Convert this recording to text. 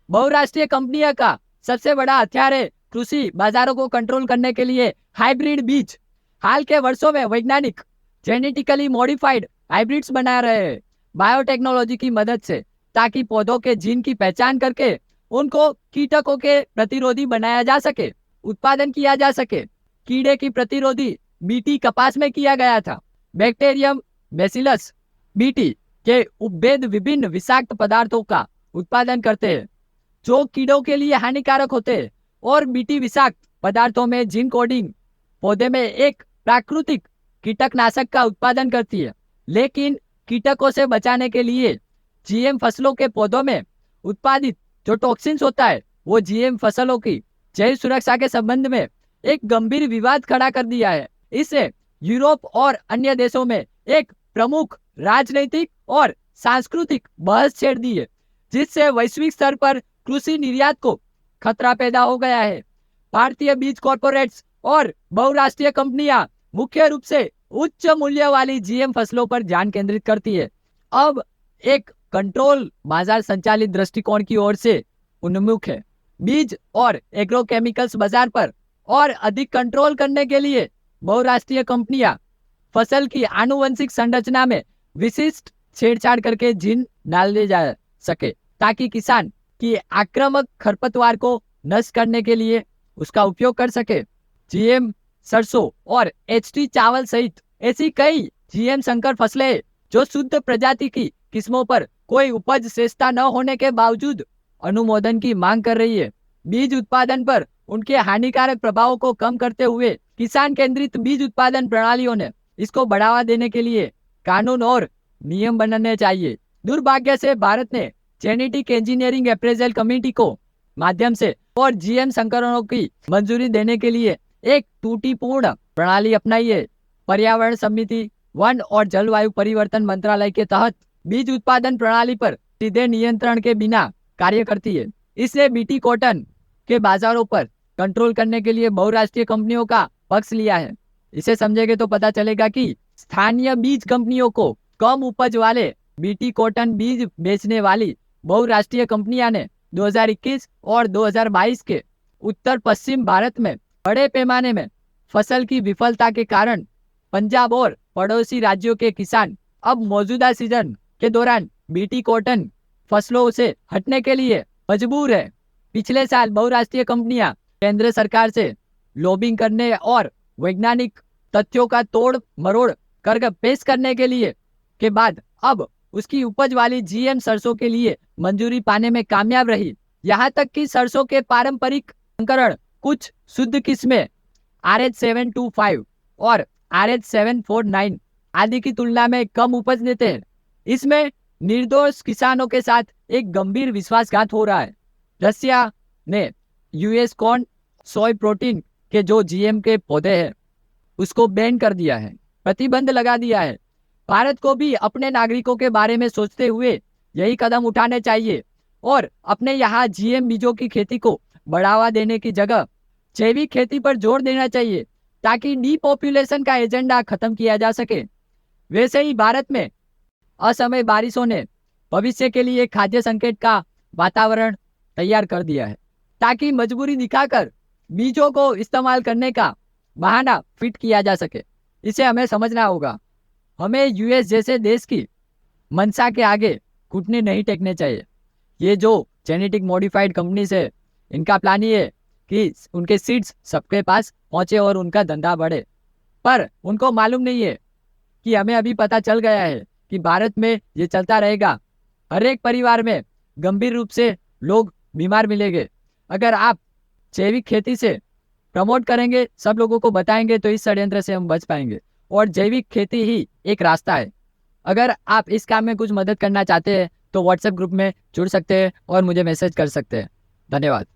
बहुराष्ट्रीय कंपनियों का सबसे बड़ा हथियार है कृषि बाजारों को कंट्रोल करने के लिए हाइब्रिड बीज। हाल के वर्षों में वैज्ञानिक जेनेटिकली मॉडिफाइड हाइब्रिड्स बना रहे हैं बायोटेक्नोलॉजी की मदद से, ताकि पौधों के जीन की पहचान करके उनको कीटकों के प्रतिरोधी बनाया जा सके, उत्पादन किया जा सके। कीड़े की प्रतिरोधी बीटी कपास में किया गया था। बैक्टीरियम बेसिलस बीटी के उपभेद विभिन्न विषाक्त पदार्थों का उत्पादन करते हैं जो कीड़ों के लिए हानिकारक होते हैं, और बीटी विषाक्त पदार्थों में जीन कोडिंग पौधे में एक प्राकृतिक कीटकनाशक का उत्पादन करती है। लेकिन कीटकों से बचाने के लिए जीएम फसलों के पौधों में उत्पादित जो टॉक्सिन्स होता है वो जीएम फसलों की जैव सुरक्षा के संबंध में एक गंभीर विवाद खड़ा कर दिया है। इससे यूरोप और अन्य देशों में एक प्रमुख राजनीतिक और सांस्कृतिक बहस छेड़ दी है, जिससे वैश्विक स्तर पर कृषि निर्यात को खतरा पैदा हो गया है। भारतीय बीज कॉर्पोरेट्स और बहुराष्ट्रीय कंपनियां मुख्य रूप से उच्च मूल्य वाली जीएम फसलों पर ध्यान केंद्रित करती है। अब एक कंट्रोल बाजार संचालित दृष्टिकोण की ओर से उन्मुख है। बीज और एग्रोकेमिकल्स बाजार पर और अधिक कंट्रोल करने के लिए बहुराष्ट्रीय कंपनियां फसल की आनुवंशिक संरचना में विशिष्ट छेड़छाड़ करके जीन डाल जा सके, ताकि किसान की आक्रामक खरपतवार को नष्ट करने के लिए उसका उपयोग कर सके। जीएम सरसों और एचटी चावल सहित ऐसी कई जीएम संकर फसलें जो शुद्ध प्रजाति की किस्मों पर कोई उपज श्रेष्ठता न होने के बावजूद अनुमोदन की मांग कर रही है। बीज उत्पादन पर उनके हानिकारक प्रभावों को कम करते हुए किसान केंद्रित बीज उत्पादन प्रणालियों ने इसको बढ़ावा देने के लिए कानून और नियम बनाने चाहिए। दुर्भाग्य से भारत ने जेनेटिक इंजीनियरिंग अप्रेजल कमेटी को माध्यम से और जीएम संकरणों की मंजूरी देने के लिए एक त्रुटिपूर्ण प्रणाली अपनाई है। पर्यावरण समिति, वन और जलवायु परिवर्तन मंत्रालय के तहत बीज उत्पादन प्रणाली पर सीधे नियंत्रण के बिना कार्य करती है। इसने बीटी कॉटन के बाजारों पर कंट्रोल करने के लिए बहुराष्ट्रीय कंपनियों का पक्ष लिया है। इसे समझेंगे तो पता चलेगा कि स्थानीय बीज कंपनियों को कम उपज वाले बीटी कॉटन बीज बेचने वाली बहुराष्ट्रीय कंपनियां ने 2021 और 2022 के उत्तर पश्चिम भारत में बड़े पैमाने में फसल की विफलता के कारण पंजाब और पड़ोसी राज्यों के किसान अब मौजूदा सीजन के दौरान बीटी कॉटन फसलों से हटने के लिए मजबूर है। पिछले साल बहुराष्ट्रीय कंपनियां केंद्र सरकार से लॉबिंग करने और वैज्ञानिक तथ्यों का तोड़ मरोड़ कर पेश करने के लिए के बाद अब उसकी उपज वाली जीएम सरसों के लिए मंजूरी पाने में कामयाब रही। यहाँ तक कि सरसों के पारंपरिक संकरण कुछ शुद्ध किस्में RH725 और RH749 आदि की तुलना में कम उपज देते हैं। इसमें निर्दोष किसानों के साथ एक गंभीर विश्वासघात हो रहा है। रशिया ने यूएस कॉर्न सोय प्रोटीन के जो जीएम के पौधे हैं उसको बैन कर दिया है, प्रतिबंध लगा दिया है। भारत को भी अपने नागरिकों के बारे में सोचते हुए यही कदम उठाने चाहिए और अपने यहाँ जीएम बीजों की खेती को बढ़ावा देने की जगह जैविक खेती पर जोर देना चाहिए, ताकि डीपॉपुलेशन का एजेंडा खत्म किया जा सके। वैसे ही भारत में असमय बारिशों ने भविष्य के लिए खाद्य संकट का वातावरण तैयार कर दिया है, ताकि मजबूरी दिखाकर बीजों को इस्तेमाल करने का बहाना फिट किया जा सके। इसे हमें समझना होगा। हमें यूएस जैसे देश की मंशा के आगे घुटने नहीं टेकने चाहिए। ये जो जेनेटिक मॉडिफाइड कंपनीज है, इनका प्लान ये है कि उनके सीड्स सबके पास पहुंचे और उनका धंधा बढ़े, पर उनको मालूम नहीं है कि हमें अभी पता चल गया है कि भारत में ये चलता रहेगा। हर एक परिवार में गंभीर रूप से लोग बीमार मिलेंगे। अगर आप जैविक खेती से प्रमोट करेंगे, सब लोगों को बताएंगे, तो इस षड्यंत्र से हम बच पाएंगे और जैविक खेती ही एक रास्ता है। अगर आप इस काम में कुछ मदद करना चाहते हैं तो व्हाट्सएप ग्रुप में जुड़ सकते हैं और मुझे मैसेज कर सकते हैं। धन्यवाद।